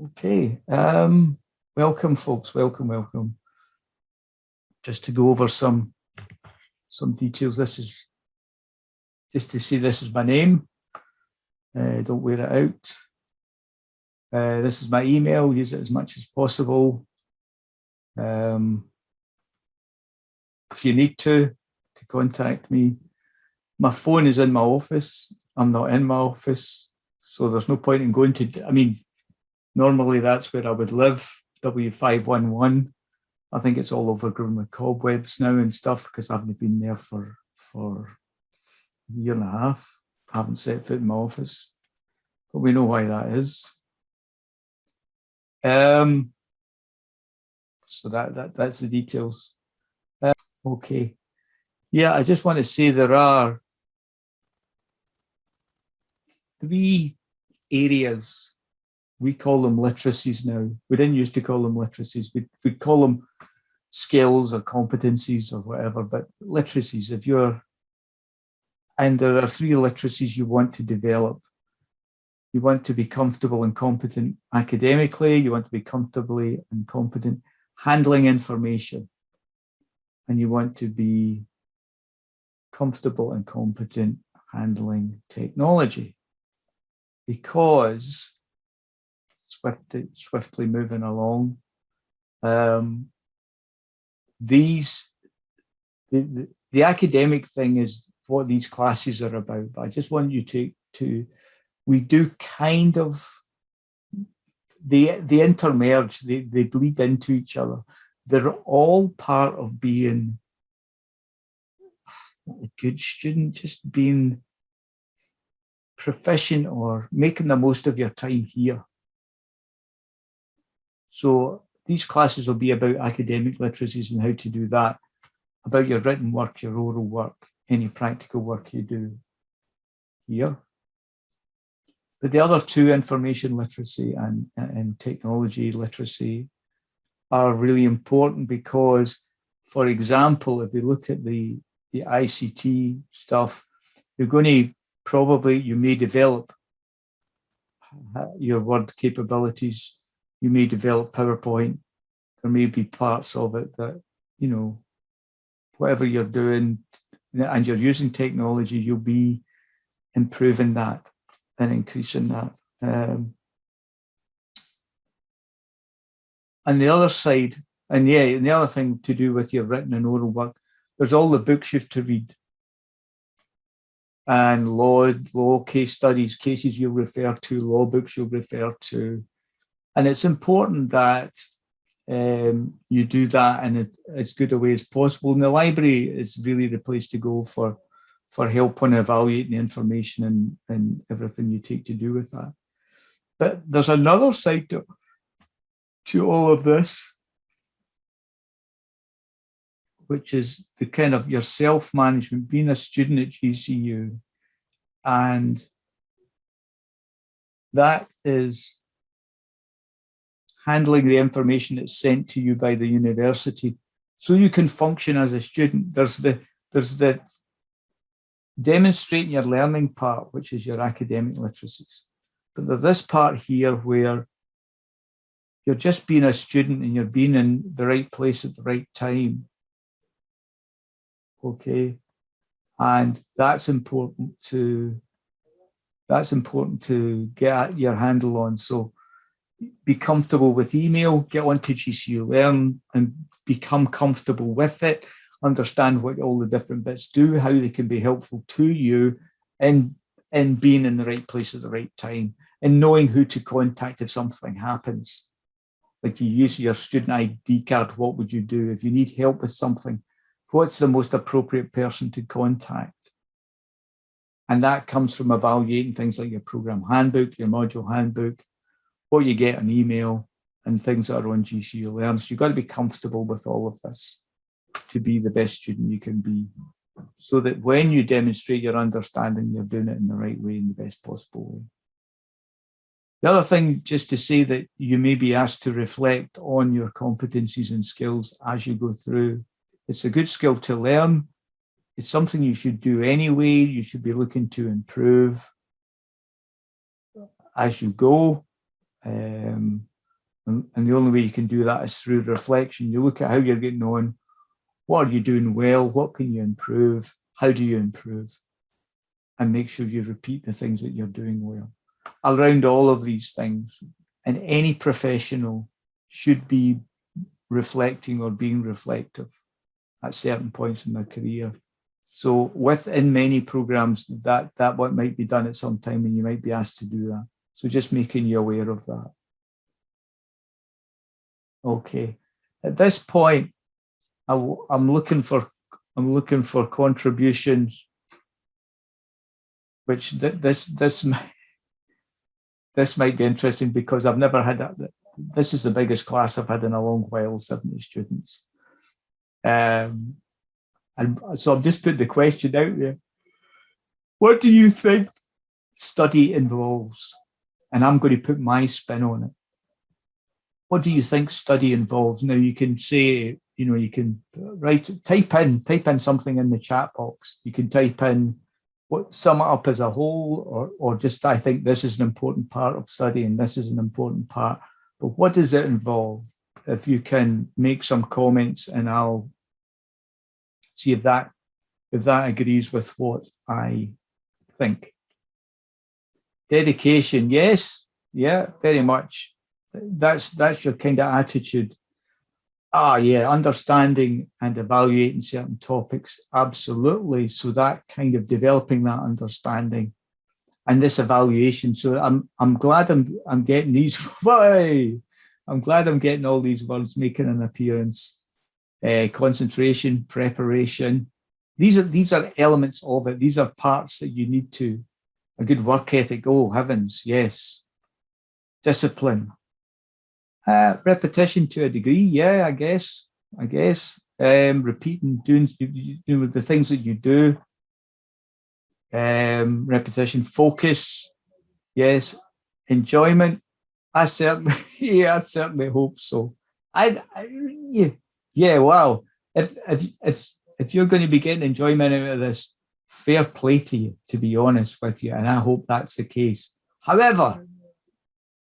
Okay, welcome folks, welcome. Just to go over some details. This is just to say this is my name. Don't wear it out. This is my email, use it as much as possible. If you need to contact me. My phone is in my office. I'm not in my office, so there's no point in going to, I mean, normally that's where I would live, W511. I think it's all overgrown with cobwebs now and stuff because I haven't been there for a year and a half. I haven't set foot in my office, but we know why that is. So that's the details. Okay. Yeah, I just want to say there are 3 areas. We call them literacies now. We didn't used to call them literacies. We call them skills or competencies or whatever, but literacies, and there are 3 literacies you want to develop. You want to be comfortable and competent academically, you want to be comfortably and competent handling information, and you want to be comfortable and competent handling technology, because swiftly moving along, the academic thing is what these classes are about. But I just want you to we do kind of, they intermerge, they bleed into each other. They're all part of being a good student, just being proficient or making the most of your time here. So these classes will be about academic literacies and how to do that, about your written work, your oral work, any practical work you do here. But the other 2, information literacy and technology literacy, are really important because, for example, if we look at the ICT stuff, you're going to probably, you may develop your Word capabilities, you may develop PowerPoint, there may be parts of it that, you know, whatever you're doing and you're using technology, you'll be improving that and increasing that. And the other side, and the other thing to do with your written and oral work, there's all the books you have to read, and law case studies, cases you'll refer to, law books you'll refer to. And it's important that you do that in as good a way as possible. And the library is really the place to go for help on evaluating the information and everything you take to do with that. But there's another side to all of this, which is the kind of your self-management, being a student at GCU. And that is handling the information that's sent to you by the university so you can function as a student. There's the demonstrating your learning part, which is your academic literacies. But there's this part here where you're just being a student and you're being in the right place at the right time. Okay. And that's important to get your handle on. So be comfortable with email, get onto GCU Learn and become comfortable with it, understand what all the different bits do, how they can be helpful to you, and being in the right place at the right time, and knowing who to contact if something happens. Like you use your student ID card, what would you do? If you need help with something, what's the most appropriate person to contact? And that comes from evaluating things like your program handbook, your module handbook, what you get on email, and things that are on GCU Learn. So you've got to be comfortable with all of this to be the best student you can be, so that when you demonstrate your understanding, you're doing it in the right way, in the best possible way. The other thing, just to say that you may be asked to reflect on your competencies and skills as you go through. It's a good skill to learn. It's something you should do anyway. You should be looking to improve as you go. And the only way you can do that is through reflection. You look at how you're getting on. What are you doing well? What can you improve? How do you improve? And make sure you repeat the things that you're doing well. Around all of these things, and any professional should be reflecting or being reflective at certain points in their career. So within many programs, that what might be done at some time, and you might be asked to do that. So just making you aware of that. Okay. At this point, I'm looking for contributions, which this might be interesting because I've never had that. This is the biggest class I've had in a long while, 70 students. And so I've just put the question out there. What do you think study involves? And I'm going to put my spin on it. What do you think study involves? Now you can say, you can type in something in the chat box. You can type in sum it up as a whole, or just, I think this is an important part of study and this is an important part. But what does it involve? If you can make some comments, and I'll see if that agrees with what I think. Dedication, yes, yeah, very much. That's your kind of attitude. Yeah, understanding and evaluating certain topics, absolutely. So that kind of developing that understanding and this evaluation. So I'm glad I'm getting these. I'm glad I'm getting all these words making an appearance. Concentration, preparation. These are elements of it. These are parts that you need to. A good work ethic. Oh heavens, yes. Discipline. Repetition to a degree, yeah, I guess. Repeating, doing the things that you do. Repetition, focus, yes. Enjoyment, I certainly hope so. Yeah, wow. If you're going to be getting enjoyment out of this, fair play to you, to be honest with you, and I hope that's the case. However,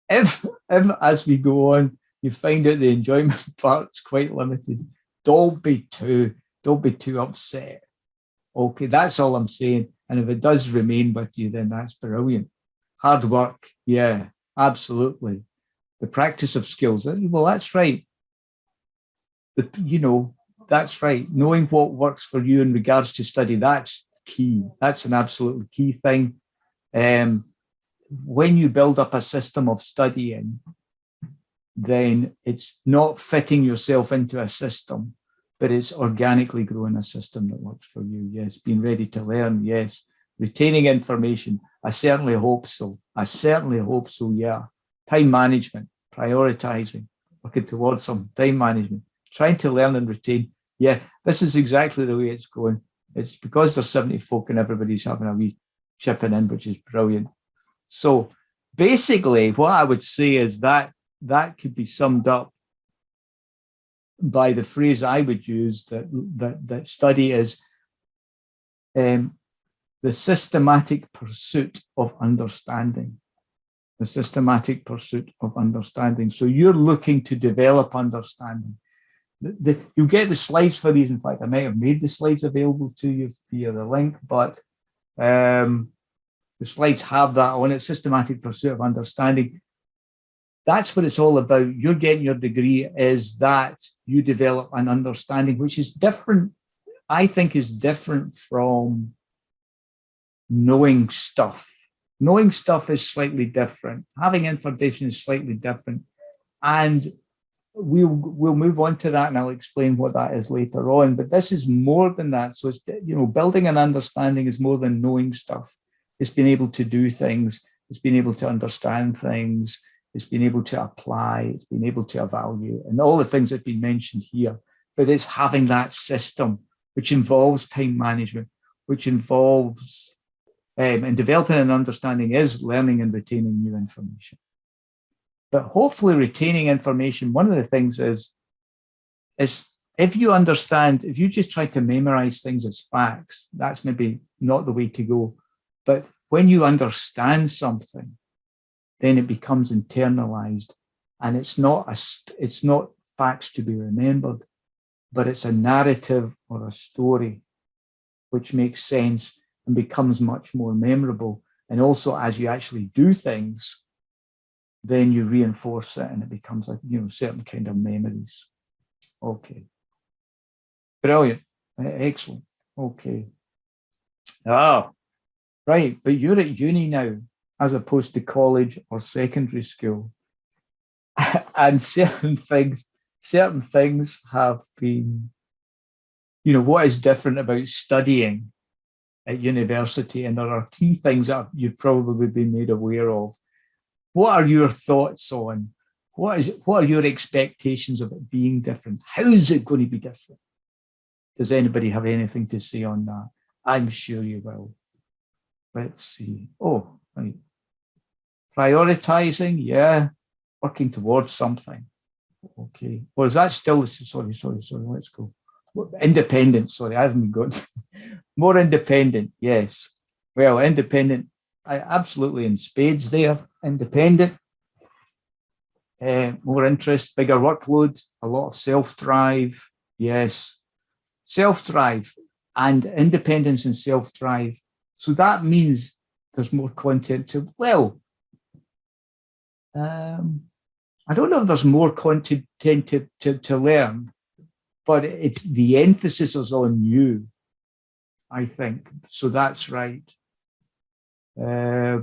if as we go on, you find out the enjoyment part's quite limited, don't be too upset. Okay, that's all I'm saying. And if it does remain with you, then that's brilliant. Hard work, yeah, absolutely. The practice of skills, well, that's right. That's right. Knowing what works for you in regards to study, that's key. That's an absolutely key thing. When you build up a system of studying, then it's not fitting yourself into a system, but it's organically growing a system that works for you. Yes. Being ready to learn. Yes. Retaining information. I certainly hope so. Yeah. Time management, prioritizing, working towards some time management, trying to learn and retain. Yeah, this is exactly the way it's going. It's because there's 70 folk and everybody's having a wee chipping in, which is brilliant. So basically what I would say is that could be summed up by the phrase I would use, that study is the systematic pursuit of understanding. The systematic pursuit of understanding. So you're looking to develop understanding. You'll get the slides for these. In fact, I might have made the slides available to you via the link, but the slides have that on it, systematic pursuit of understanding. That's what it's all about. You're getting your degree is that you develop an understanding, which is different, I think is different from knowing stuff. Knowing stuff is slightly different. Having information is slightly different. And we'll move on to that, and I'll explain what that is later on. But this is more than that. So it's, building an understanding is more than knowing stuff. It's being able to do things. It's being able to understand things. It's being able to apply. It's being able to evaluate, and all the things that have been mentioned here. But it's having that system, which involves time management, which involves and developing an understanding is learning and retaining new information. But hopefully retaining information, one of the things is if you understand, if you just try to memorize things as facts, that's maybe not the way to go. But when you understand something, then it becomes internalized And it's not facts to be remembered, but it's a narrative or a story which makes sense and becomes much more memorable. And also, as you actually do things, then you reinforce it and it becomes like, certain kind of memories. Okay. Brilliant. Excellent. Okay. Ah, right. But you're at uni now, as opposed to college or secondary school. And certain things have been, what is different about studying at university? And there are key things that you've probably been made aware of. What are your thoughts on? What are your expectations of it being different? How is it going to be different? Does anybody have anything to say on that? I'm sure you will. Let's see. Oh, right. Prioritizing, yeah. Working towards something. Okay. Well, is that still, sorry, let's go. Independent, sorry, I haven't got more independent, yes. Well, independent, I absolutely in spades there. Independent, more interest, bigger workload, a lot of self-drive, yes. Self-drive and independence and self-drive. So that means there's more content to, I don't know if there's more content to learn, but it's the emphasis is on you, I think. So that's right. You're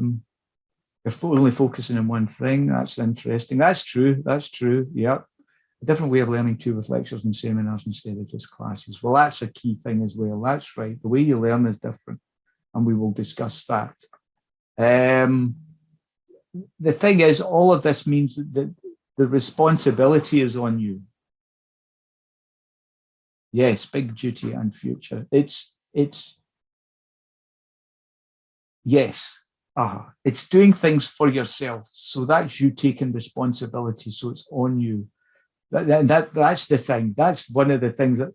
only focusing on one thing. That's interesting. That's true. Yeah. A different way of learning too, with lectures and seminars instead of just classes. Well, that's a key thing as well. That's right. The way you learn is different, and we will discuss that. The thing is, all of this means that the responsibility is on you. Yes, big duty and future. It's yes. It's doing things for yourself. So that's you taking responsibility. So it's on you. That's the thing. That's one of the things that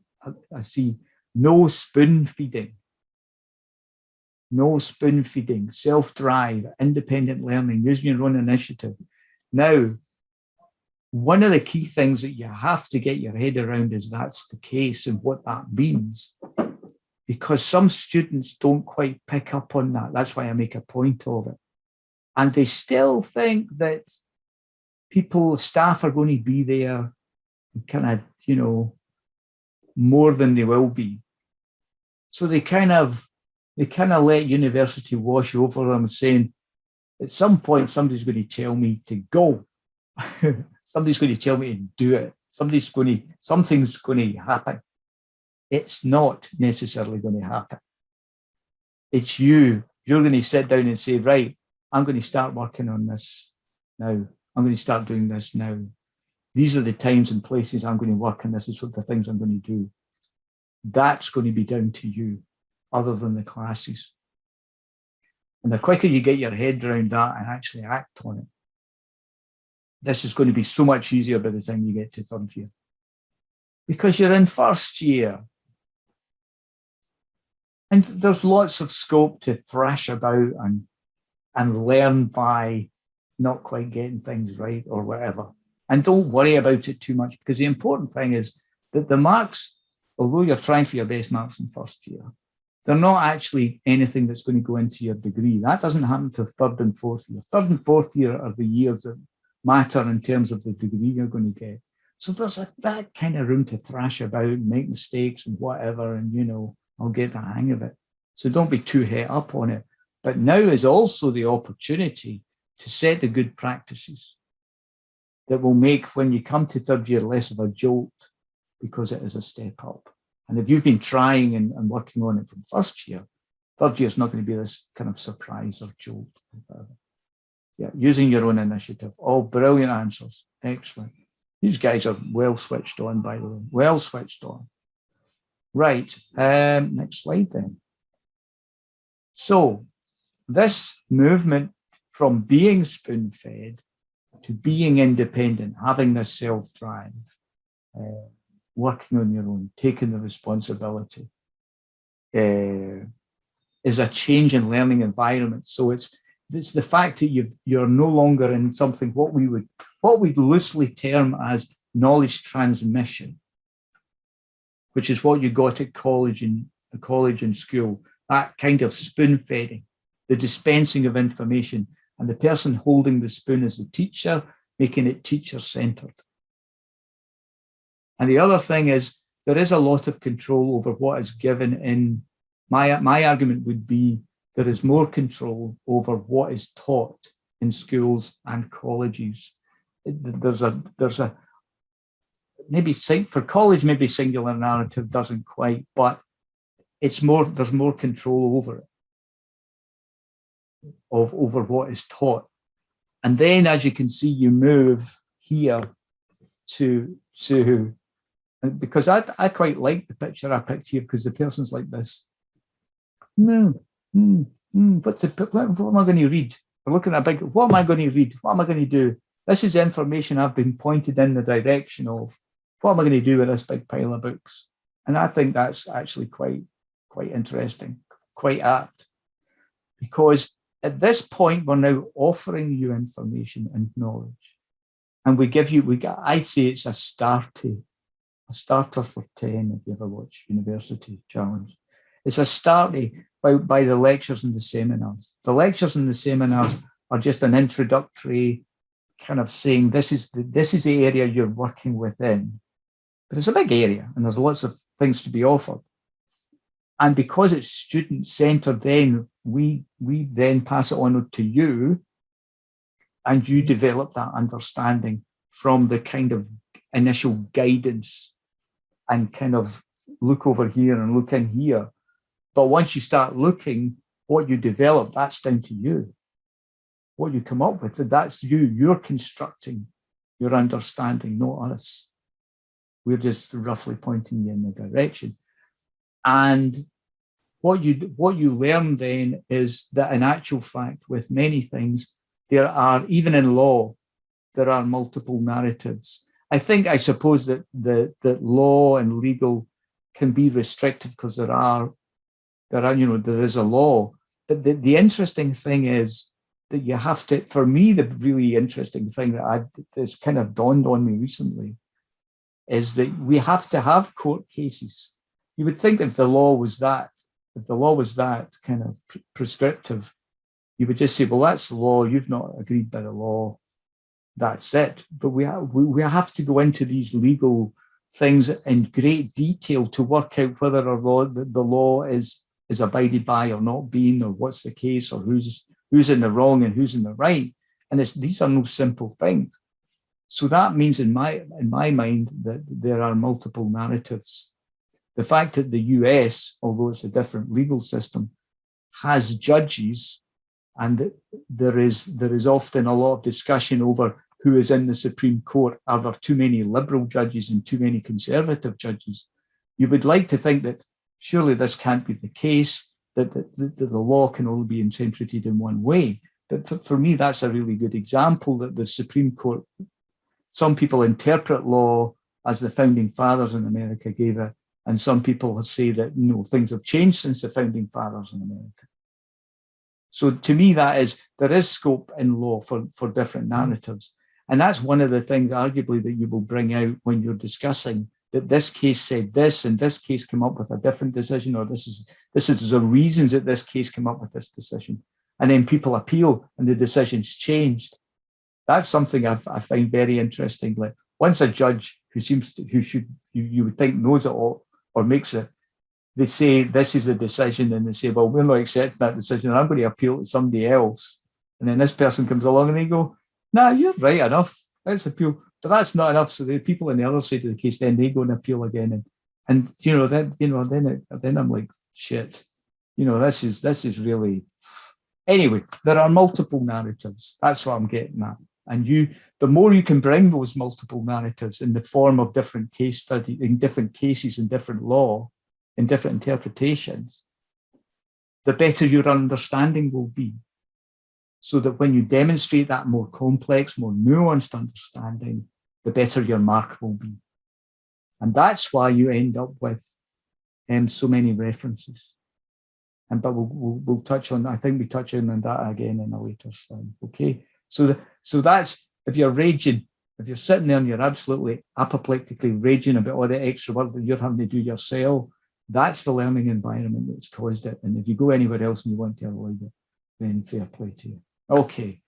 I see. No spoon feeding. No spoon feeding. Self-drive, independent learning, using your own initiative. Now, one of the key things that you have to get your head around is that's the case and what that means. Because some students don't quite pick up on that. That's why I make a point of it. And they still think that staff are going to be there kind of, more than they will be. So they kind of let university wash over them, saying, at some point, somebody's going to tell me to go. Somebody's going to tell me to do it. Something's going to happen. It's not necessarily going to happen. It's you. You're going to sit down and say, right, I'm going to start working on this now. I'm going to start doing this now. These are the times and places I'm going to work on this. These are the things I'm going to do. That's going to be down to you, other than the classes. And the quicker you get your head around that and actually act on it, this is going to be so much easier by the time you get to third year. Because you're in first year. And there's lots of scope to thrash about and learn by not quite getting things right or whatever. And don't worry about it too much, because the important thing is that the marks, although you're trying for your best marks in first year, they're not actually anything that's going to go into your degree. That doesn't happen to third and fourth year. Third and fourth year are the years that matter in terms of the degree you're going to get. So there's that kind of room to thrash about and make mistakes and whatever, and I'll get the hang of it. So don't be too het up on it. But now is also the opportunity to set the good practices that will make, when you come to third year, less of a jolt, because it is a step up. And if you've been trying and working on it from first year, third year is not going to be this kind of surprise or jolt. Yeah, using your own initiative. All brilliant answers. Excellent. These guys are well switched on, by the way. Well switched on. Right. Next slide then. So this movement from being spoon-fed to being independent, having this self-drive, working on your own, taking the responsibility, is a change in learning environment. So it's the fact that you're no longer in something what we'd loosely term as knowledge transmission, which is what you got at college and school, that kind of spoon feeding, the dispensing of information, and the person holding the spoon as the teacher, making it teacher-centered. And the other thing is, there is a lot of control over what is given in, my argument would be, there is more control over what is taught in schools and colleges. There's a maybe for college, maybe singular narrative doesn't quite, but there's more control over it, over what is taught. And then, as you can see, you move here to because I quite like the picture I picked here, because the person's like this. What am I going to read? We're looking at a big, what am I going to read? What am I going to do? This is information I've been pointed in the direction of. What am I going to do with this big pile of books? And I think that's actually quite interesting, quite apt. Because at this point, we're now offering you information and knowledge. And I say it's a starter for 10, if you ever watch University Challenge. It's a starter by the lectures and the seminars. The lectures and the seminars are just an introductory kind of saying, this is the area you're working within. But it's a big area and there's lots of things to be offered. And because it's student-centered, then we then pass it on to you, and you develop that understanding from the kind of initial guidance and kind of look over here and look in here. But once you start looking, what you develop, that's down to you. What you come up with, that's you. You're constructing your understanding, not us. We're just roughly pointing you in the direction. And what you learn then is that in actual fact, with many things, there are, even in law, there are multiple narratives. I suppose that law and legal can be restrictive because there is a law. But the interesting thing is that you have to, for me, the really interesting thing that's kind of dawned on me recently is that we have to have court cases. You would think if the law was that kind of prescriptive, you would just say, well, that's the law, you've not agreed by the law, that's it. But we have to go into these legal things in great detail to work out whether the law is abided by or not being, or what's the case, or who's in the wrong and who's in the right. And these are no simple things. So that means in my mind that there are multiple narratives. The fact that the US, although it's a different legal system, has judges, and there is often a lot of discussion over who is in the Supreme Court. Are there too many liberal judges and too many conservative judges? You would like to think that surely this can't be the case, that the law can only be interpreted in one way. But for me, that's a really good example that the Supreme Court, some people interpret law as the founding fathers in America gave it, and some people say that things have changed since the founding fathers in America. So to me, there is scope in law for different narratives. And that's one of the things, arguably, that you will bring out when you're discussing that this case said this, and this case came up with a different decision, or this is the reasons that this case came up with this decision. And then people appeal and the decision's changed. That's something I find very interesting. Like, once a judge you would think knows it all or makes it, they say this is the decision, and they say, well, we're not accepting that decision, I'm going to appeal to somebody else. And then this person comes along and they go, nah, you're right enough, let's appeal. But that's not enough. So the people on the other side of the case, then they go and appeal again. And then I'm like, shit, this is really, anyway, there are multiple narratives. That's what I'm getting at. And the more you can bring those multiple narratives in the form of different case studies, in different cases, in different law, in different interpretations, the better your understanding will be. So that when you demonstrate that more complex, more nuanced understanding, the better your mark will be. And that's why you end up with so many references. but we'll touch on, I think we touch on that again in a later slide. Okay, so that's, if you're raging, if you're sitting there and you're absolutely apoplectically raging about all the extra work that you're having to do yourself, that's the learning environment that's caused it. And if you go anywhere else and you want to avoid it, then fair play to you. Okay,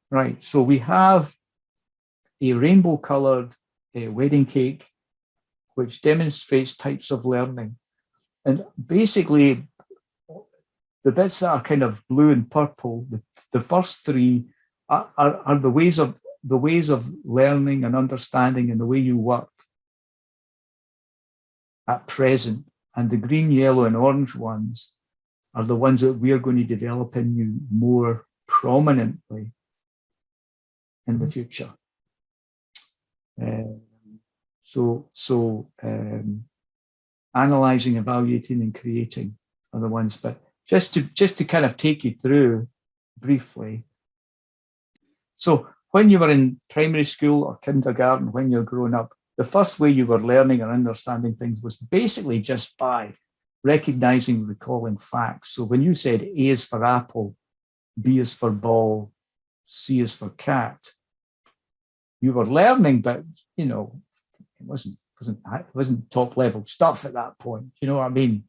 right. So we have a rainbow colored wedding cake, which demonstrates types of learning. And basically, the bits that are kind of blue and purple, the first three are the ways of learning and understanding and the way you work at present. And the green, yellow, and orange ones are the ones that we're going to develop in you more prominently in the future. Analyzing, evaluating, and creating are the ones. But just to kind of take you through briefly. So when you were in primary school or kindergarten, when you're growing up, the first way you were learning or understanding things was basically just by recognizing, recalling facts. So when you said A is for apple, B is for ball, C is for cat, you were learning, but you know, it wasn't top level stuff at that point. You know what I mean?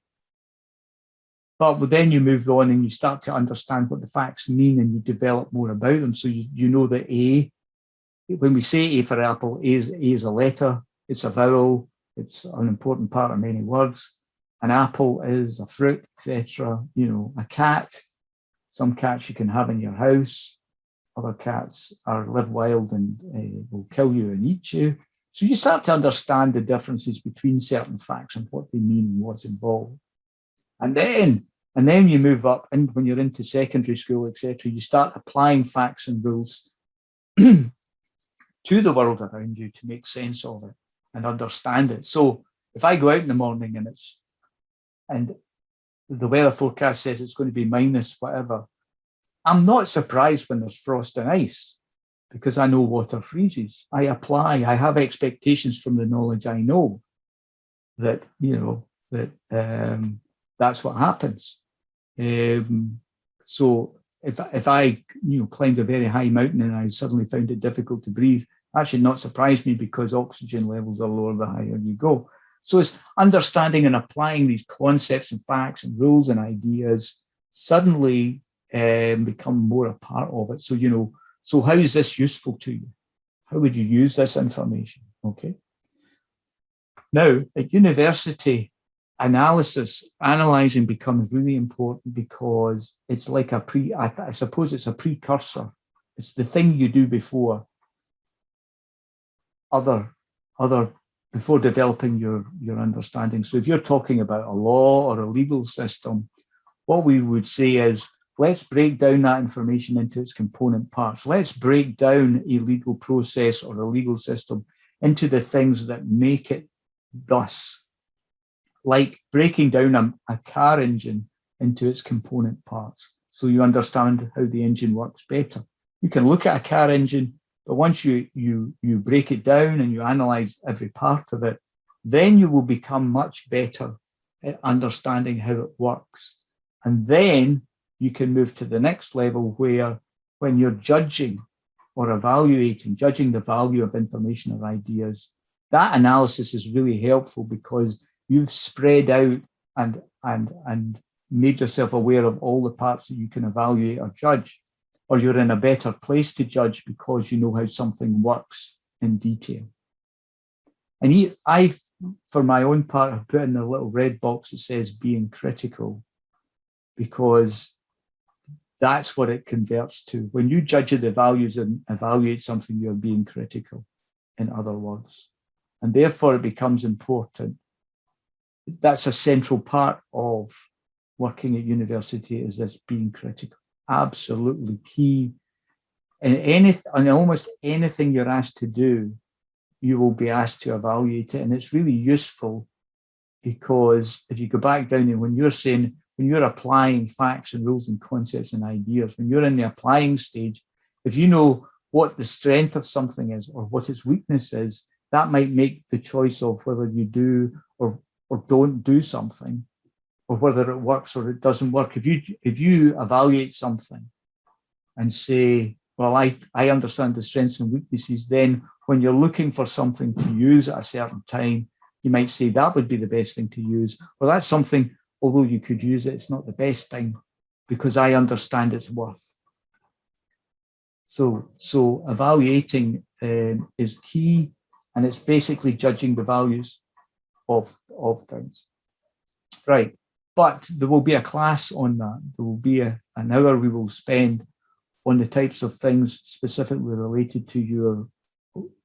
But then you move on and you start to understand what the facts mean and you develop more about them. So you know that A, when we say A for apple, A is a letter, it's a vowel, it's an important part of many words. An apple is a fruit, etc. You know, a cat, some cats you can have in your house, other cats live wild and will kill you and eat you. So you start to understand the differences between certain facts and what they mean and what's involved. And then you move up, and when you're into secondary school, etc., you start applying facts and rules to the world around you to make sense of it and understand it. So if I go out in the morning and the weather forecast says it's going to be minus whatever, I'm not surprised when there's frost and ice because I know water freezes. I have expectations from the knowledge I know that, you know, that that's what happens. So if I climbed a very high mountain and I suddenly found it difficult to breathe, that should not surprise me because oxygen levels are lower the higher you go. So it's understanding and applying these concepts and facts and rules and ideas suddenly become more a part of it. So, you know, so how is this useful to you? How would you use this information? Okay. Now, at university, analyzing becomes really important because it's like I suppose it's a precursor. It's the thing you do before before developing your understanding. So if you're talking about a law or a legal system, what we would say is, let's break down that information into its component parts. Let's break down a legal process or a legal system into the things that make it thus. Like breaking down a car engine into its component parts so you understand how the engine works better. You can look at a car engine, but once you break it down and you analyze every part of it, then you will become much better at understanding how it works. And then you can move to the next level where when you're judging or evaluating, judging the value of information or ideas, that analysis is really helpful because you've spread out and made yourself aware of all the parts that you can evaluate or judge, or you're in a better place to judge because you know how something works in detail. And I, for my own part, have put in a little red box that says being critical because that's what it converts to. When you judge the values and evaluate something, you're being critical, in other words. And therefore it becomes important. That's a central part of working at university, is this being critical. Absolutely key. And almost anything you're asked to do, you will be asked to evaluate it. And it's really useful because if you go back down and when you're applying facts and rules and concepts and ideas, when you're in the applying stage, if you know what the strength of something is or what its weakness is, that might make the choice of whether you do or don't do something or whether it works or it doesn't work. If you evaluate something and say, well, I understand the strengths and weaknesses, then when you're looking for something to use at a certain time, you might say that would be the best thing to use. Well, that's something, although you could use it, it's not the best thing because I understand its worth. So evaluating is key, and it's basically judging the values of things. Right, but there will be a class on that. There will be an hour we will spend on the types of things specifically related to your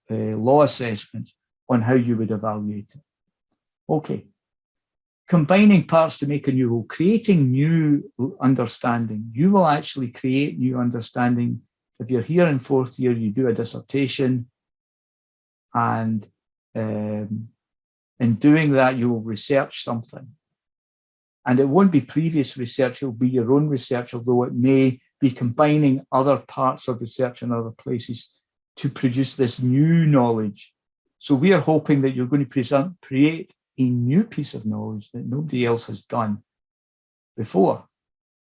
law assessments on how you would evaluate it. Okay. Combining parts to make a new rule, creating new understanding. You will actually create new understanding. If you're here in fourth year, you do a dissertation, and in doing that, you will research something. And it won't be previous research, it'll be your own research, although it may be combining other parts of research in other places to produce this new knowledge. So we are hoping that you're going to create a new piece of knowledge that nobody else has done before.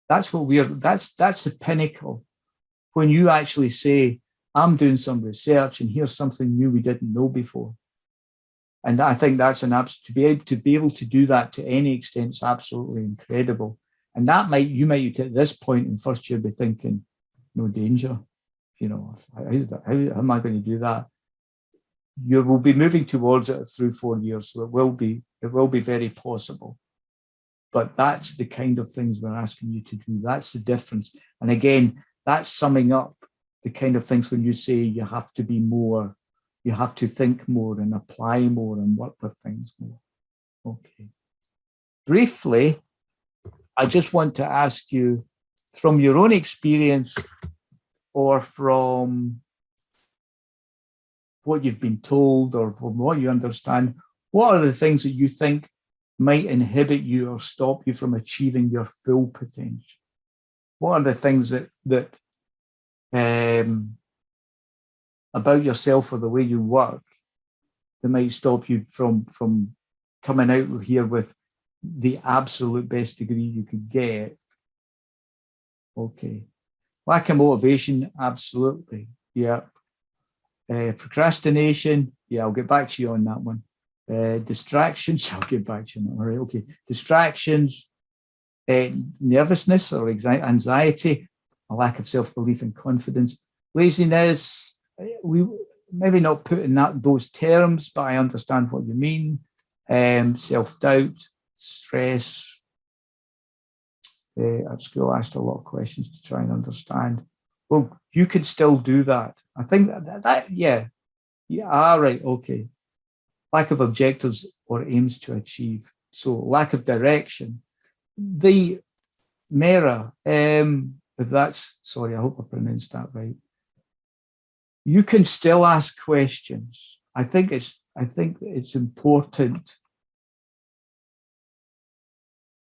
That's what that's the pinnacle. When you actually say, I'm doing some research and here's something new we didn't know before. And I think that's to be able to do that to any extent is absolutely incredible. And that you might at this point in first year be thinking, no danger, you know, how am I going to do that? You will be moving towards it through 4 years, so it will be very possible. But that's the kind of things we're asking you to do. That's the difference. And again, that's summing up the kind of things when you say you have to be more, you have to think more and apply more and work with things more. Okay. Briefly, I just want to ask you, from your own experience or from what you've been told or from what you understand, what are the things that you think might inhibit you or stop you from achieving your full potential? What are the things that about yourself or the way you work that might stop you from coming out here with the absolute best degree you could get? Okay. Lack of motivation, absolutely. Yeah. Procrastination, yeah, I'll get back to you on that one. Distractions, I'll get back to you on that. All right, okay. Distractions, nervousness or anxiety, a lack of self-belief and confidence. Laziness, we maybe not put in those terms, but I understand what you mean. Self-doubt, stress. At school, I asked a lot of questions to try and understand. Well, you could still do that. I think that yeah, right, okay. Lack of objectives or aims to achieve. So lack of direction. The MERA, if that's, sorry, I hope I pronounced that right. You can still ask questions. I think it's important.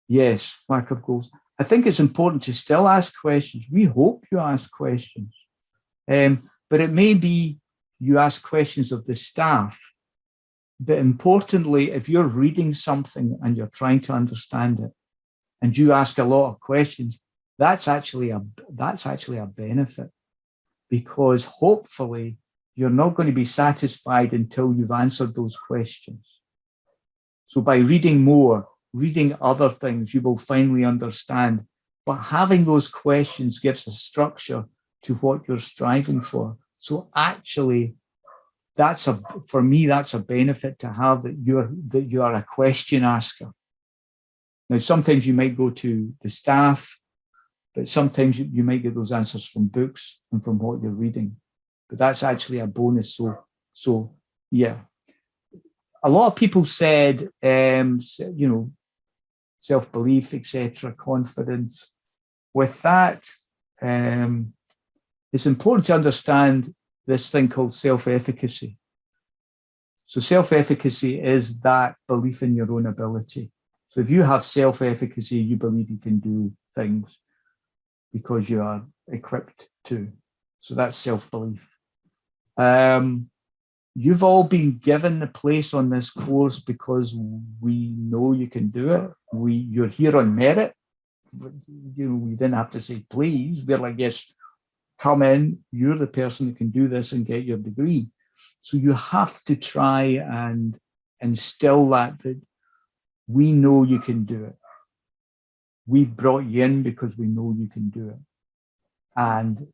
Yes, lack of goals. I think it's important to still ask questions. We hope you ask questions. But it may be you ask questions of the staff. But importantly, if you're reading something and you're trying to understand it, and you ask a lot of questions, that's actually a benefit, because hopefully you're not going to be satisfied until you've answered those questions. So by reading more, reading other things, you will finally understand. But having those questions gives a structure to what you're striving for. So actually, for me, that's a benefit to have, that you are a question asker. Now, sometimes you might go to the staff, but sometimes you might get those answers from books and from what you're reading. But that's actually a bonus. So yeah. A lot of people said, self-belief, etc., confidence. With that, it's important to understand this thing called self-efficacy. So self-efficacy is that belief in your own ability. So if you have self-efficacy, you believe you can do things because you are equipped to. So that's self-belief. you've all been given the place on this course because we know you can do it. You're here on merit. You know, we didn't have to say please. We're like, yes, come in. You're the person that can do this and get your degree. So you have to try and instill that we know you can do it. We've brought you in because we know you can do it. And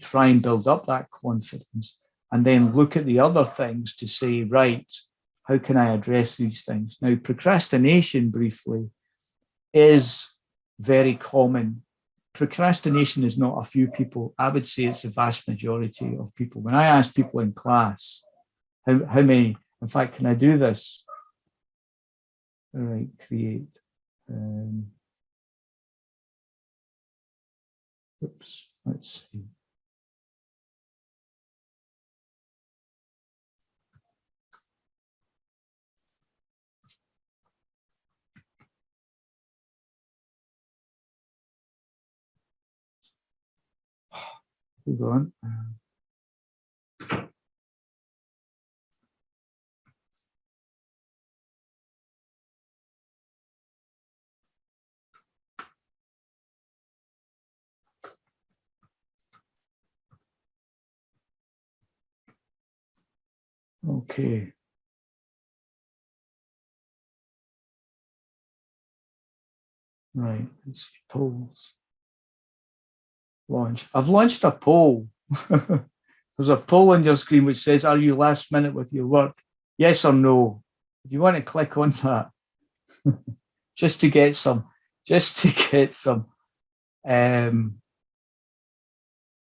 try and build up that confidence. And then look at the other things to say, right, how can I address these things? Now, procrastination, briefly, is very common. Procrastination is not a few people. I would say it's the vast majority of people. When I ask people in class, how many, in fact, can I do this? All right, create. Oops, let's see. Hold on. Okay. Right, let's see, polls. Launch. I've launched a poll. There's a poll on your screen which says, are you last minute with your work? Yes or no? If you want to click on that, just to get some.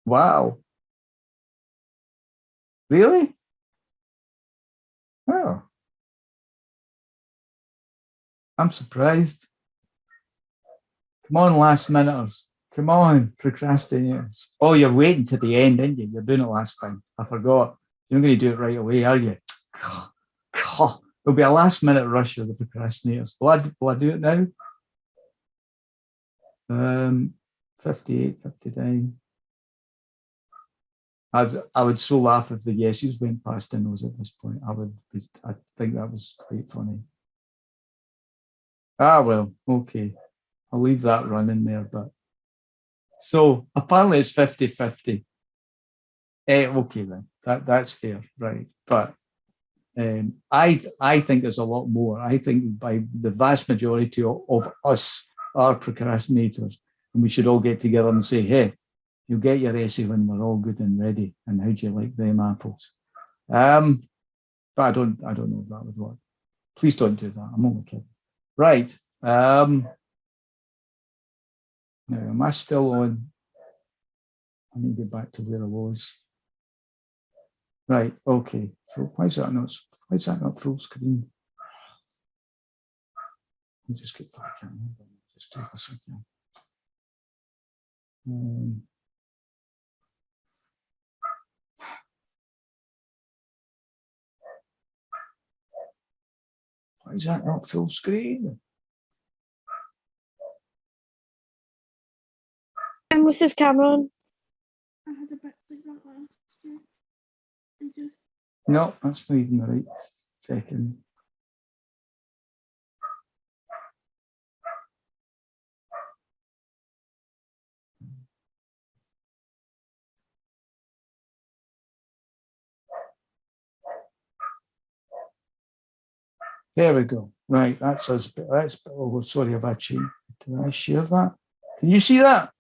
Wow. Really? Oh, I'm surprised. Come on, last minuters. Come on, procrastinators. Oh, you're waiting to the end, didn't you? You're doing it last time. I forgot. You're not going to do it right away, are you? God, there'll be a last minute rush of the procrastinators. Will I do it now? 58, 59. I would so laugh if the yeses went past the nose at this point. I think that was quite funny. Ah, well, okay. I'll leave that running there, but so apparently it's 50-50. Okay then, that's fair, right? But I think there's a lot more. I think by the vast majority of us are procrastinators, and we should all get together and say, hey, you'll get your essay when we're all good and ready. And how do you like them apples? But I don't know if that would work. Please don't do that. I'm only kidding. Right. Now, am I still on? I need to get back to where I was. Right. Okay. So why is that not full screen? I'll just get back in. Just take a second. Why is that not full screen? And with this camera on. I had a bit like that last year. No, that's not even the right second. There we go. Right, that's us. Oh, sorry, have I changed? Did I share that? Can you see that?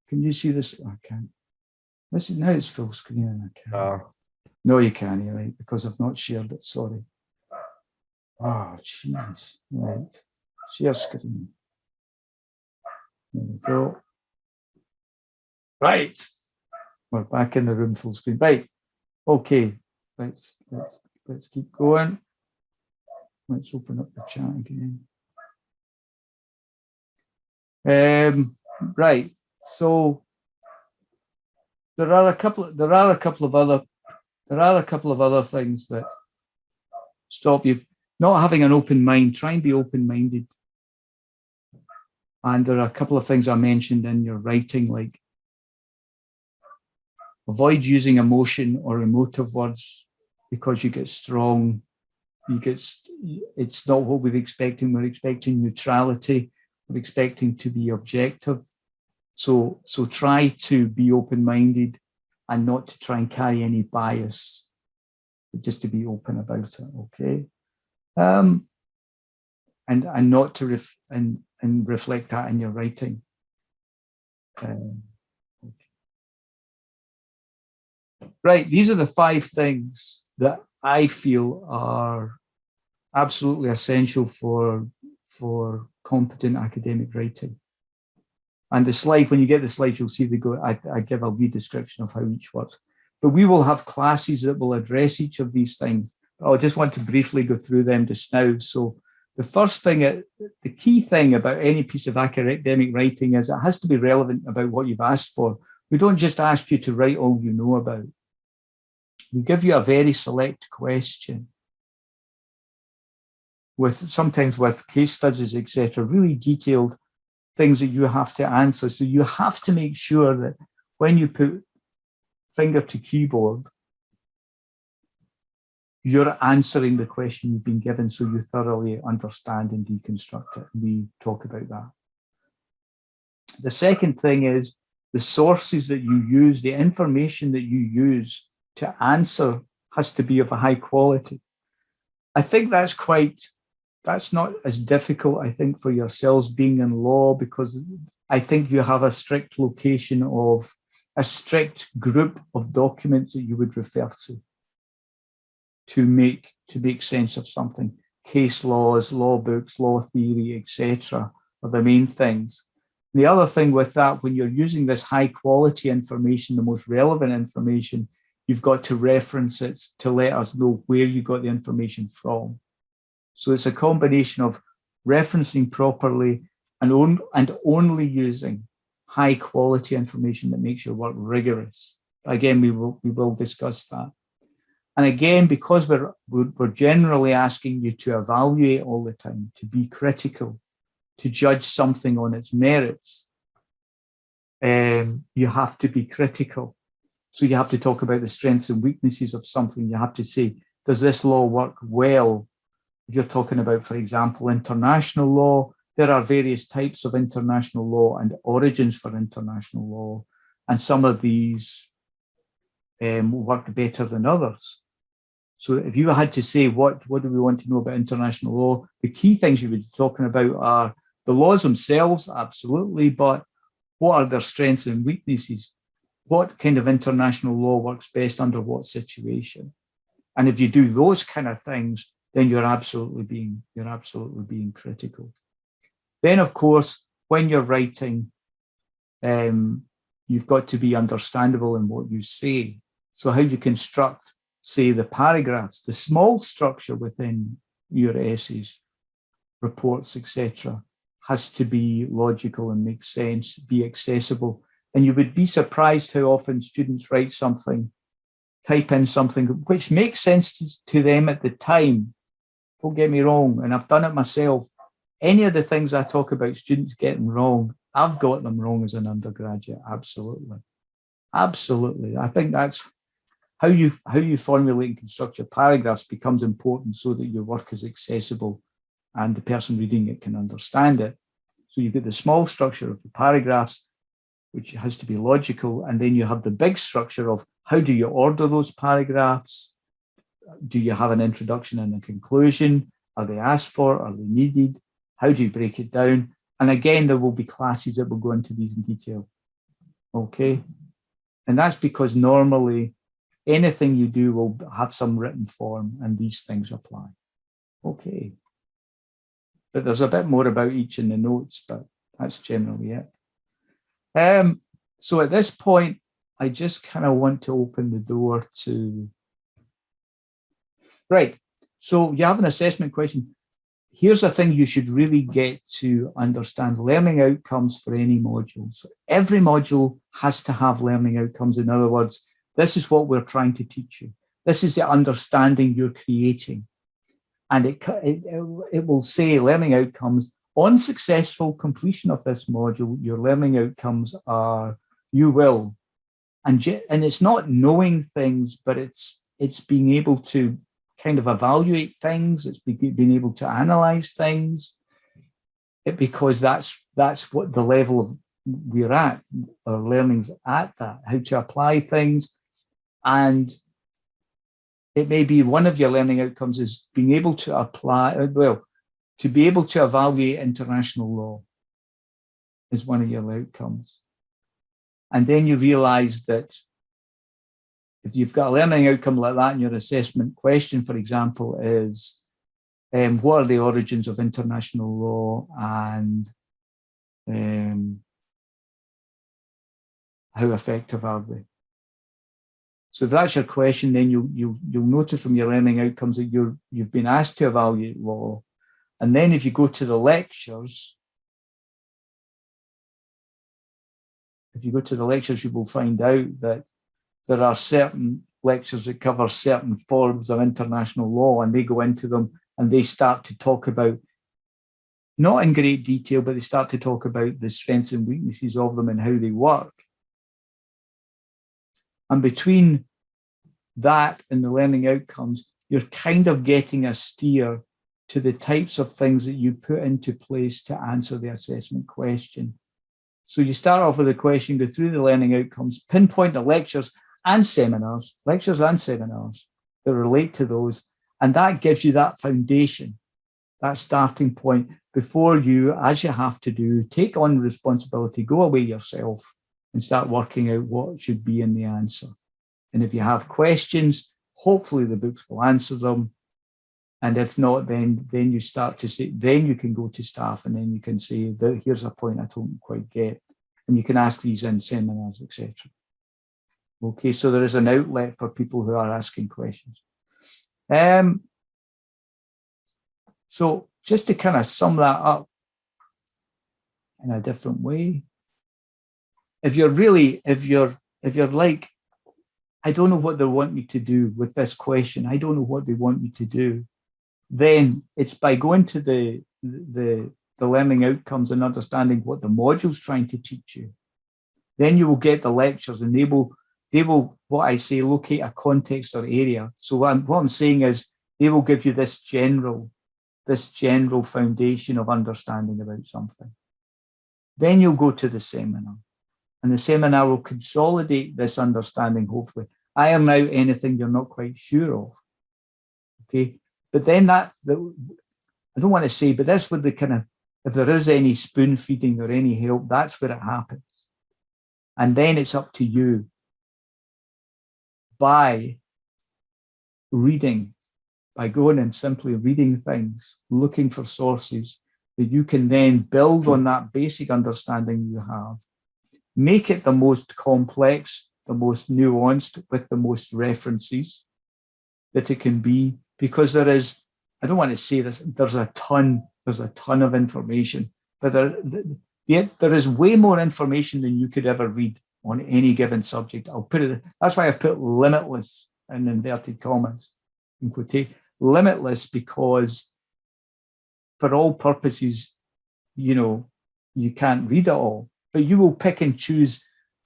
Can you see this? I can't. This is now it's full screen and I can't. No, you can't, right? Because I've not shared it. Sorry. Oh, jeez. Right. Share screen. There we go. Right. We're back in the room full screen. Right. Okay. Let's keep going. Let's open up the chat again. Right. So there are a couple of other things that stop you not having an open mind. Try and be open-minded. And there are a couple of things I mentioned in your writing, like Avoid using emotion or emotive words because you get strong. It's not what we're expecting. We're expecting neutrality. We're expecting to be objective. So try to be open-minded and not to try and carry any bias, but just to be open about it, okay? And not to reflect that in your writing. Okay. Right, these are the 5 things that I feel are absolutely essential for competent academic writing. And the slide, when you get the slide, you'll see I give a wee description of how each works. But we will have classes that will address each of these things. I just want to briefly go through them just now. So the first thing, the key thing about any piece of academic writing is it has to be relevant about what you've asked for. We don't just ask you to write all you know about. We give you a very select question sometimes with case studies, etc., really detailed things that you have to answer. So you have to make sure that when you put finger to keyboard, you're answering the question you've been given so you thoroughly understand and deconstruct it. We talk about that. The second thing is the sources that you use, the information that you use to answer has to be of a high quality. I think that's not as difficult, I think, for yourselves being in law, because I think you have a strict location of a strict group of documents that you would refer to make sense of something. Case laws, law books, law theory, etc. are the main things. The other thing with that, when you're using this high quality information, the most relevant information, you've got to reference it to let us know where you got the information from. So it's a combination of referencing properly and only using high quality information that makes your work rigorous. Again, we will discuss that. And again, because we're generally asking you to evaluate all the time, to be critical, to judge something on its merits, you have to be critical. So you have to talk about the strengths and weaknesses of something. You have to say, does this law work well? If you're talking about, for example, international law, there are various types of international law and origins for international law. And some of these work better than others. So if you had to say, what do we want to know about international law? The key things you would be talking about are the laws themselves, absolutely, but what are their strengths and weaknesses? What kind of international law works best under what situation? And if you do those kind of things, then you're absolutely being critical. Then, of course, when you're writing, you've got to be understandable in what you say. So how you construct, say, the paragraphs, the small structure within your essays, reports, etc., has to be logical and make sense, be accessible. And you would be surprised how often students write something, type in something which makes sense to them at the time. Don't get me wrong, and I've done it myself. Any of the things I talk about students getting wrong, I've got them wrong as an undergraduate, absolutely. Absolutely. I think that's how you formulate and construct your paragraphs becomes important so that your work is accessible and the person reading it can understand it. So you get the small structure of the paragraphs, which has to be logical, and then you have the big structure of how do you order those paragraphs? Do you have an introduction and a conclusion? Are they asked for? Are they needed? How do you break it down? And again, there will be classes that will go into these in detail. Okay. And that's because normally anything you do will have some written form and these things apply. Okay. But there's a bit more about each in the notes, but that's generally it. So at this point, I just kind of want to open the door to, right. So you have an assessment question. Here's a thing you should really get to understand: learning outcomes for any module. So every module has to have learning outcomes. In other words, this is what we're trying to teach you. This is the understanding you're creating. And it will say learning outcomes. On successful completion of this module, your learning outcomes are, you will, and it's not knowing things, but it's being able to kind of evaluate things. It's being able to analyze things, because that's what the level of we're at, our learning's at that, how to apply things. And it may be one of your learning outcomes is being able to apply, to be able to evaluate international law is one of your outcomes. And then you realize that if you've got a learning outcome like that and your assessment question, for example, is what are the origins of international law, and how effective are they? So if that's your question, then you'll notice from your learning outcomes that you've been asked to evaluate law. And then if you go to the lectures, you will find out that there are certain lectures that cover certain forms of international law, and they go into them and they start to talk about, not in great detail, but they start to talk about the strengths and weaknesses of them and how they work. And between that and the learning outcomes, you're kind of getting a steer to the types of things that you put into place to answer the assessment question. So you start off with a question, go through the learning outcomes, pinpoint the lectures and seminars that relate to those. And that gives you that foundation, that starting point, before you, as you have to do, take on responsibility, go away yourself and start working out what should be in the answer. And if you have questions, hopefully the books will answer them. And if not, then you start to say, then you can go to staff and then you can say, here's a point I don't quite get. And you can ask these in seminars, etc. Okay, so there is an outlet for people who are asking questions. So just to kind of sum that up in a different way, if you're like, I don't know what they want me to do with this question, I don't know what they want me to do, then it's by going to the learning outcomes and understanding what the module's trying to teach you. Then you will get the lectures, and they will, what I say, locate a context or area. So what I'm saying is they will give you this general foundation of understanding about something. Then you'll go to the seminar, and the seminar will consolidate this understanding, hopefully. Iron out anything you're not quite sure of. Okay, but then I don't want to say, but that's where the kind of, if there is any spoon feeding or any help, that's where it happens. And then it's up to you, by reading, by going and simply reading things, looking for sources, that you can then build on that basic understanding you have, make it the most complex, the most nuanced, with the most references that it can be, because there is, I don't want to say this, there's a ton of information, but there is way more information than you could ever read on any given subject. I'll put it, that's why I've put limitless in inverted commas, in quotation, limitless, because for all purposes, you can't read it all, but you will pick and choose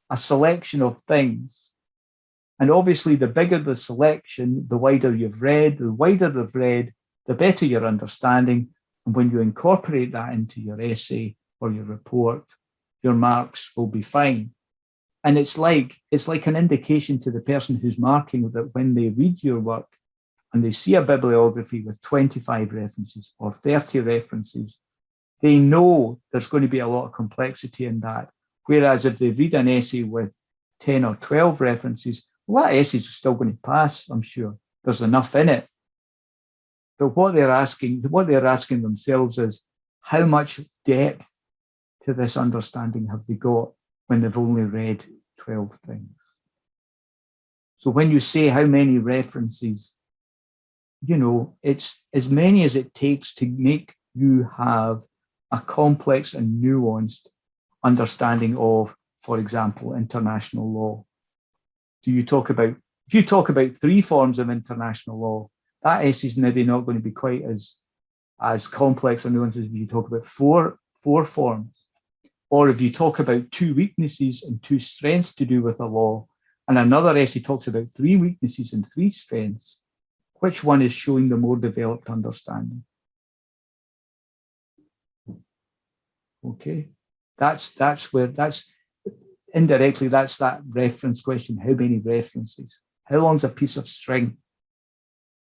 a selection of things. And obviously, the bigger the selection, the wider you've read, the better your understanding. And when you incorporate that into your essay or your report, your marks will be fine. And it's like an indication to the person who's marking that when they read your work and they see a bibliography with 25 references or 30 references, they know there's going to be a lot of complexity in that. Whereas if they read an essay with 10 or 12 references, well, that essay is still going to pass, I'm sure. There's enough in it. But what they're asking themselves is, how much depth to this understanding have they got when they've only read 12 things? So when you say how many references, it's as many as it takes to make you have a complex and nuanced understanding of, for example, international law. If you talk about 3 forms of international law, that essay is maybe not going to be quite as complex or nuanced as if you talk about four forms. Or if you talk about 2 weaknesses and 2 strengths to do with a law, and another essay talks about 3 weaknesses and 3 strengths, which one is showing the more developed understanding? Okay, that's indirectly, that's that reference question. How many references? How long's a piece of string?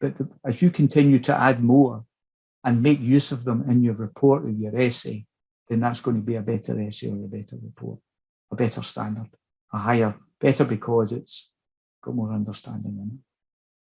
But as you continue to add more and make use of them in your report or your essay, then that's going to be a better essay or a better report, a better standard, a higher, better because it's got more understanding in it.